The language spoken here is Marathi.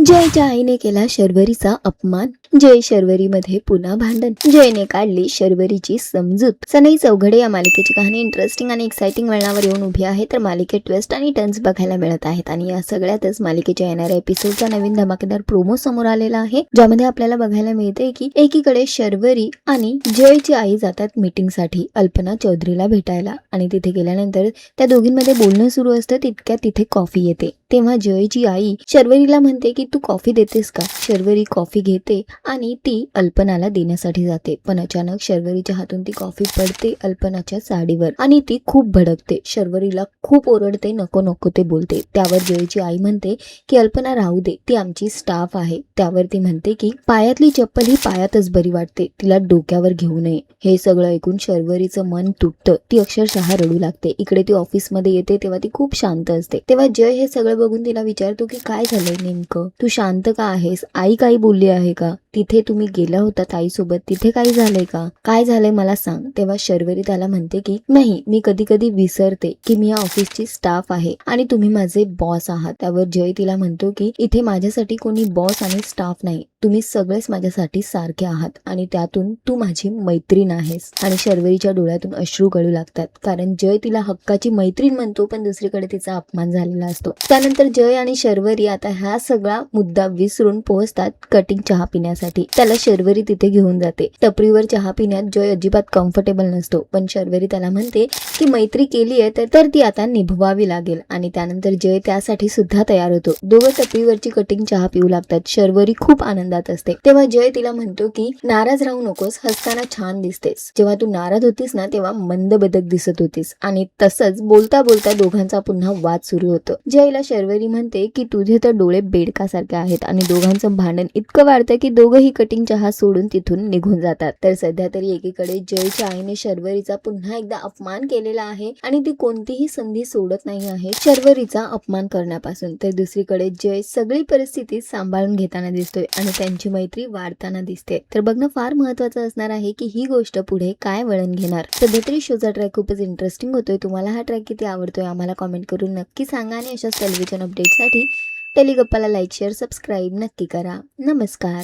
जयच्या आईने केला शर्वरीचा अपमान. जय शर्वरीमध्ये पुन्हा भांडण. जयने काढली शर्वरीची समजूत. सनई चौघडे या मालिकेची कहाणी इंटरेस्टिंग आणि एक्साइटिंग वळणावर येऊन उभी आहे, तर मालिकेत ट्विस्ट आणि टर्न्स बघायला मिळत आहेत. आणि या सगळ्यातच मालिकेच्या येणाऱ्या एपिसोडचा नवीन धमाकेदार प्रोमो समोर आलेला आहे, ज्यामध्ये आपल्याला बघायला मिळते की एकीकडे शर्वरी आणि जयची आई जातात मीटिंगसाठी अल्पना चौधरीला भेटायला. आणि तिथे गेल्यानंतर त्या दोघींमध्ये बोलणं सुरू असतं. तितक्यात तिथे कॉफी येते. तेव्हा जयची आई शर्वरीला म्हणते की तू कॉफी देतेस का. शर्वरी कॉफी घेते आणि ती अल्पनाला देण्यासाठी जाते, पण अचानक शर्वरीच्या हातून ती कॉफी पडते अल्पनाच्या साडीवर आणि ती खूप भडकते. शर्वरीला खूप ओरडते, नको नको ते बोलते. त्यावर जयची आई म्हणते की अल्पना राहू दे, ती आमची स्टाफ आहे. त्यावर ती म्हणते की पायातली चप्पल ही पायातच बरी वाटते, तिला डोक्यावर घेऊ नये. हे सगळं ऐकून शर्वरीचं मन तुटतं. ती अक्षरशः रडू लागते. इकडे ती ऑफिसमध्ये येते तेव्हा ती खूप शांत असते. तेव्हा जय हे सगळं बघून तिला विचारतो की काय झालंय नेमकं, तू शांत का आहेस, आई काही बोलली आहे का, तिथे तुम्ही गेला होता ताईसोबत, तिथे काही झालंय का, काय झालंय मला सांग. तेव्हा शर्वरी त्याला म्हणते की नाही, मी कधी कधी विसरते की मी या ऑफिसची स्टाफ आहे आणि तुम्ही माझे बॉस आहात. त्यावर जय तिला म्हणतो की इथे माझ्यासाठी कोणी बॉस आणि स्टाफ नाही, तुम्ही सगळेच माझ्यासाठी सारखे आहात आणि त्यातून तू माझी मैत्रीण आहेस. आणि शर्वरीच्या डोळ्यातून अश्रू गळू लागतात, कारण जय तिला हक्काची मैत्रीण म्हणतो, पण दुसरीकडे तिचा अपमान झालेला असतो. त्यानंतर जय आणि शर्वरी आता हा सगळा मुद्दा विसरून पोहोचतात कटिंग चहा पिण्यासाठी. त्याला शर्वरी तिथे घेऊन जाते. टपरीवर चहा पिण्यात जय अजिबात कम्फर्टेबल नसतो, पण शर्वरी त्याला म्हणते की मैत्री केली आहे तर ती आता निभवावी लागेल. आणि त्यानंतर जय त्यासाठी सुद्धा तयार होतो. दोघं टपरीवरची कटिंग चहा पिऊ लागतात. शर्वरी खूप आनंदात असते. तेव्हा जय तिला म्हणतो की नाराज राहू नकोस, हसताना छान दिसतेस. जेव्हा तू नाराज होतीस ना तेव्हा मंद बदक दिसत होतीस. आणि तसंच बोलता बोलता दोघांचा पुन्हा वाद सुरू होतो. जयला शर्वरी म्हणते की तुझे तर डोळे बेडकासारखे आहेत. आणि दोघांचं भांडण इतकं वाढतं की दोघंही कटिंग चहा सोडून तिथून निघून जातात. तर सध्या तरी एकीकडे जयच्या आईने शर्वरीचा पुन्हा एकदा अपमान केलेला आहे आणि ती कोणतीही संधी सोडत नाही आहे शर्वरीचा अपमान करण्यापासून. तर दुसरीकडे जय सगळी परिस्थिती सांभाळून घेताना दिसतोय आणि त्यांची मैत्री वाढताना दिसते. तर बघणं फार महत्वाचं असणार आहे की ही गोष्ट पुढे काय वळण घेणार. सध्या तरी शोचा ट्रॅक खूपच इंटरेस्टिंग होतोय. तुम्हाला हा ट्रॅक किती आवडतोय आम्हाला कॉमेंट करून नक्की सांगा. आणि अशाच टेलिव्हिजन अपडेटसाठी टेलिगप्पाला लाईक शेअर सबस्क्राईब नक्की करा. नमस्कार.